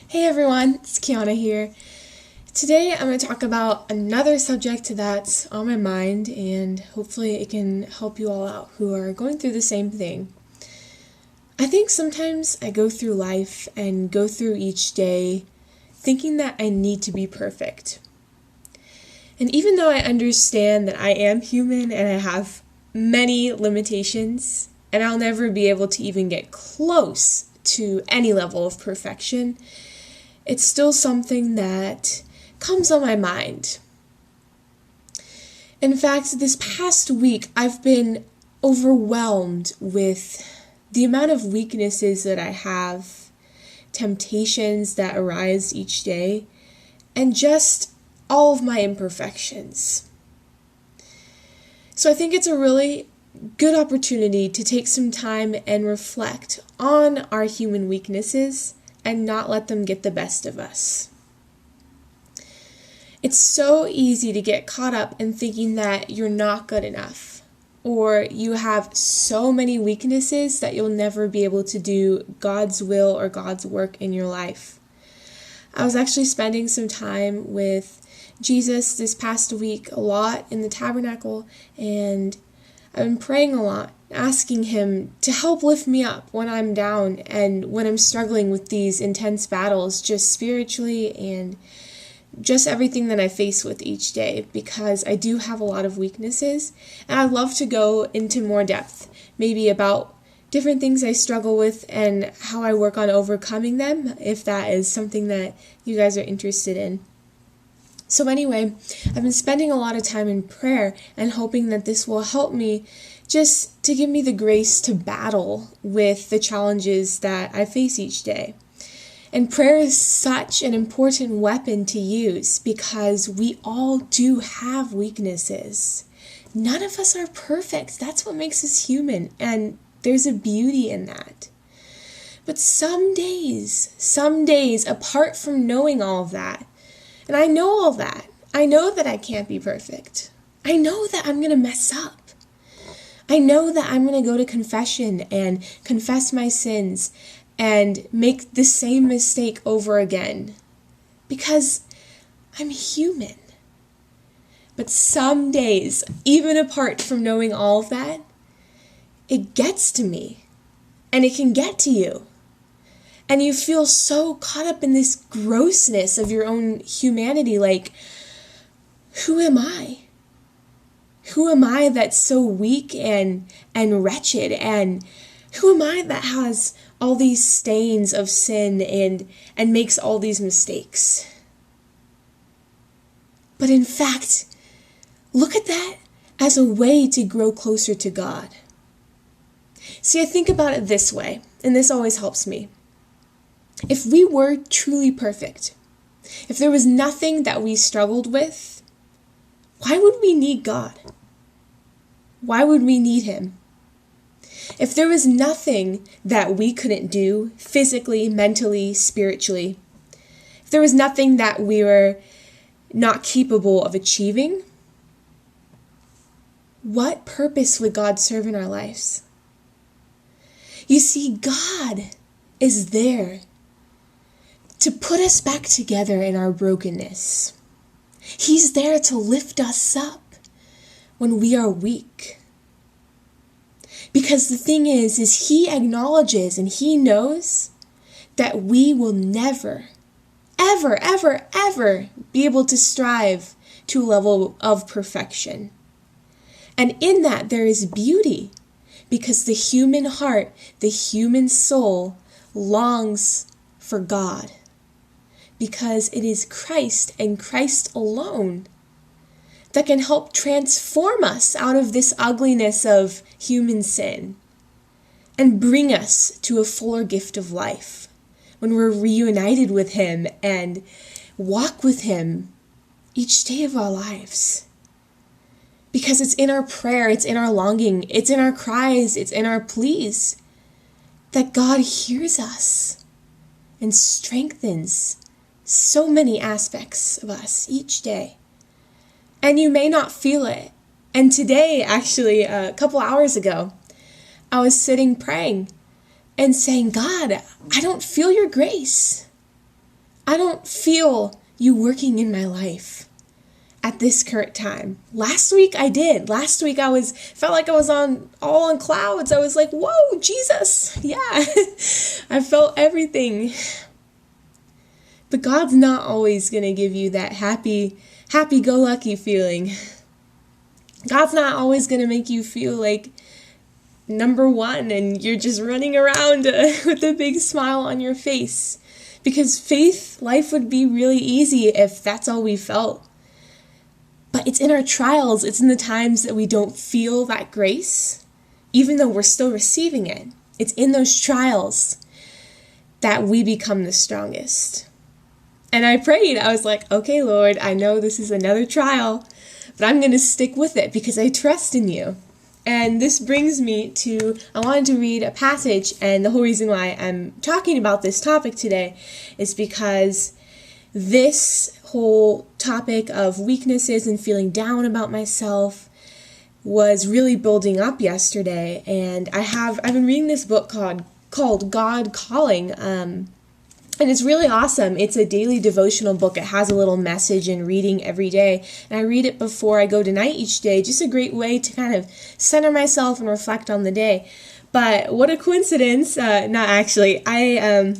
Hey everyone, it's Kiana here. Today I'm going to talk about another subject that's on my mind and hopefully it can help you all out who are going through the same thing. I think sometimes I go through life and go through each day thinking that I need to be perfect. And even though I understand that I am human and I have many limitations and I'll never be able to even get close to any level of perfection, it's still something that comes on my mind. In fact, this past week, I've been overwhelmed with the amount of weaknesses that I have, temptations that arise each day, and just all of my imperfections. So I think it's a really good opportunity to take some time and reflect on our human weaknesses and not let them get the best of us. It's so easy to get caught up in thinking that you're not good enough, or you have so many weaknesses that you'll never be able to do God's will or God's work in your life. I was actually spending some time with Jesus this past week a lot in the tabernacle, and I've been praying a lot, asking him to help lift me up when I'm down and when I'm struggling with these intense battles, just spiritually and just everything that I face with each day, because I do have a lot of weaknesses, and I'd love to go into more depth, maybe about different things I struggle with and how I work on overcoming them, if that is something that you guys are interested in. So anyway, I've been spending a lot of time in prayer and hoping that this will help me just to give me the grace to battle with the challenges that I face each day. And prayer is such an important weapon to use because we all do have weaknesses. None of us are perfect. That's what makes us human, and there's a beauty in that. But some days, apart from knowing all of that, and I know all that. I know that I can't be perfect. I know that I'm going to mess up. I know that I'm going to go to confession and confess my sins and make the same mistake over again because I'm human. But some days, even apart from knowing all of that, it gets to me, and it can get to you. And you feel so caught up in this grossness of your own humanity, like, who am I? Who am I that's so weak and wretched? And who am I that has all these stains of sin and makes all these mistakes? But in fact, look at that as a way to grow closer to God. See, I think about it this way, and this always helps me. If we were truly perfect, if there was nothing that we struggled with, why would we need God? Why would we need him? If there was nothing that we couldn't do physically, mentally, spiritually, if there was nothing that we were not capable of achieving, what purpose would God serve in our lives? You see, God is there to put us back together in our brokenness. He's there to lift us up when we are weak. Because the thing is he acknowledges and he knows that we will never, ever, ever, ever be able to strive to a level of perfection. And in that there is beauty, because the human heart, the human soul longs for God. Because it is Christ and Christ alone that can help transform us out of this ugliness of human sin and bring us to a fuller gift of life when we're reunited with him and walk with him each day of our lives. Because it's in our prayer, it's in our longing, it's in our cries, it's in our pleas that God hears us and strengthens so many aspects of us each day. And you may not feel it. And today, actually, a couple hours ago, I was sitting praying and saying, God, I don't feel your grace. I don't feel you working in my life at this current time. Last week I did. Last week I felt like I was all on clouds. I was like, whoa, Jesus. Yeah. I felt everything. But God's not always going to give you that happy-go-lucky feeling. God's not always going to make you feel like number one and you're just running around with a big smile on your face. Because life would be really easy if that's all we felt. But it's in our trials, it's in the times that we don't feel that grace, even though we're still receiving it. It's in those trials that we become the strongest. And I prayed, I was like, okay, Lord, I know this is another trial, but I'm going to stick with it because I trust in you. And this brings me to, I wanted to read a passage, and the whole reason why I'm talking about this topic today is because this whole topic of weaknesses and feeling down about myself was really building up yesterday. And I've been reading this book called God Calling, and it's really awesome. It's a daily devotional book. It has a little message and reading every day. And I read it before I go to night each day. Just a great way to kind of center myself and reflect on the day. But what a coincidence. Not actually. I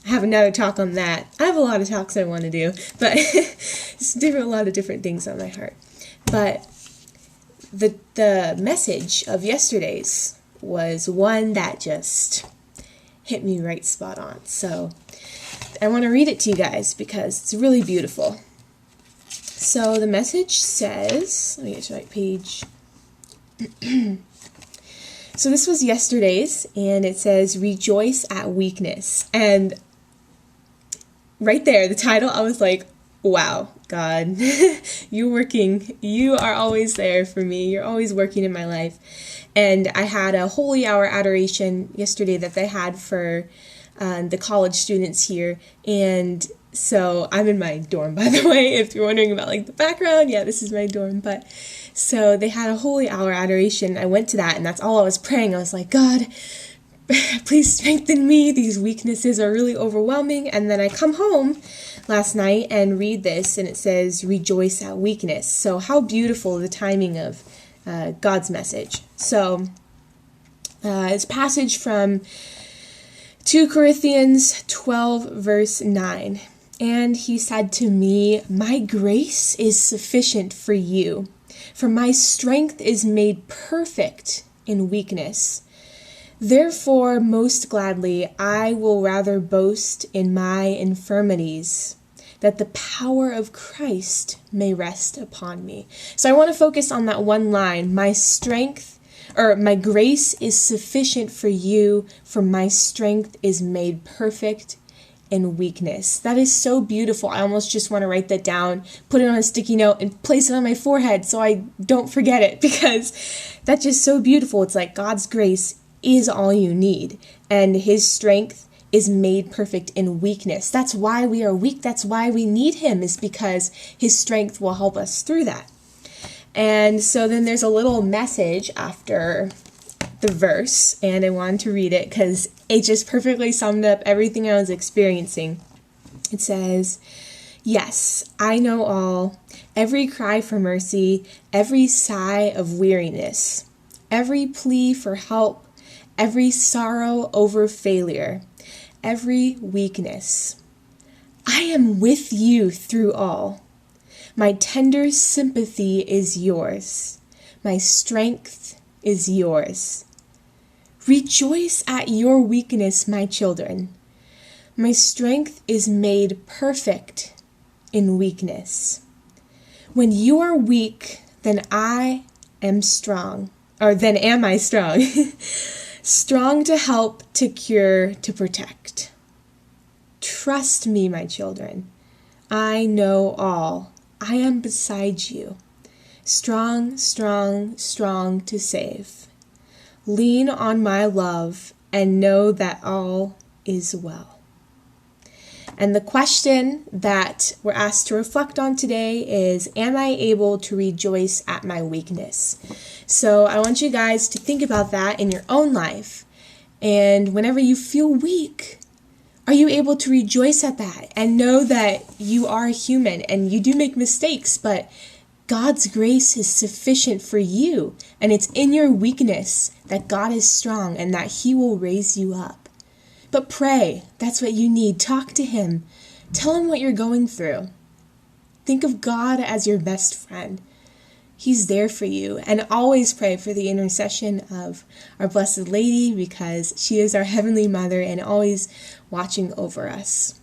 have another talk on that. I have a lot of talks I want to do. But it's a lot of different things on my heart. But the message of yesterday's was one that just hit me right spot on. So I want to read it to you guys because it's really beautiful. So the message says, let me get to the right page. So this was yesterday's, and it says, rejoice at weakness. And right there, the title, I was like, wow, God, you are always there for me. You're always working in my life. And I had a holy hour adoration yesterday that they had for the college students here. And so I'm in my dorm, by the way, if you're wondering about like the background. Yeah, this is my dorm. But so they had a holy hour adoration. I went to that, and that's all I was praying. I was like, God, please strengthen me. These weaknesses are really overwhelming. And then I come home last night and read this, and it says, rejoice at weakness. So how beautiful the timing of God's message. So it's a passage from 2 Corinthians 12, verse 9. And he said to me, my grace is sufficient for you, for my strength is made perfect in weakness. Therefore, most gladly, I will rather boast in my infirmities, that the power of Christ may rest upon me. So I want to focus on that one line, my grace is sufficient for you, for my strength is made perfect in weakness. That is so beautiful. I almost just want to write that down, put it on a sticky note, and place it on my forehead so I don't forget it, because that's just so beautiful. It's like God's grace is all you need, and his strength is made perfect in weakness. That's why we are weak. That's why we need him, is because his strength will help us through that. And so then there's a little message after the verse, and I wanted to read it because it just perfectly summed up everything I was experiencing. It says, yes, I know all, every cry for mercy, every sigh of weariness, every plea for help, every sorrow over failure, every weakness. I am with you through all. My tender sympathy is yours. My strength is yours. Rejoice at your weakness, my children. My strength is made perfect in weakness. When you are weak, then I am strong, or then am I strong. Strong to help, to cure, to protect. Trust me, my children. I know all. I am beside you. Strong, strong, strong to save. Lean on my love and know that all is well. And the question that we're asked to reflect on today is, am I able to rejoice at my weakness? So I want you guys to think about that in your own life. And whenever you feel weak, Are you able to rejoice at that and know that you are human and you do make mistakes, but God's grace is sufficient for you, and it's in your weakness that God is strong and that He will raise you up. But pray. That's what you need. Talk to Him. Tell Him what you're going through. Think of God as your best friend. He's there for you. And always pray for the intercession of our Blessed Lady, because she is our Heavenly Mother and always watching over us.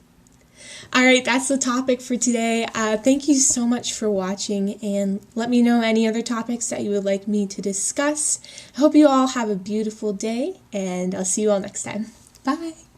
All right, that's the topic for today. Thank you so much for watching, and let me know any other topics that you would like me to discuss. I hope you all have a beautiful day, and I'll see you all next time. Bye.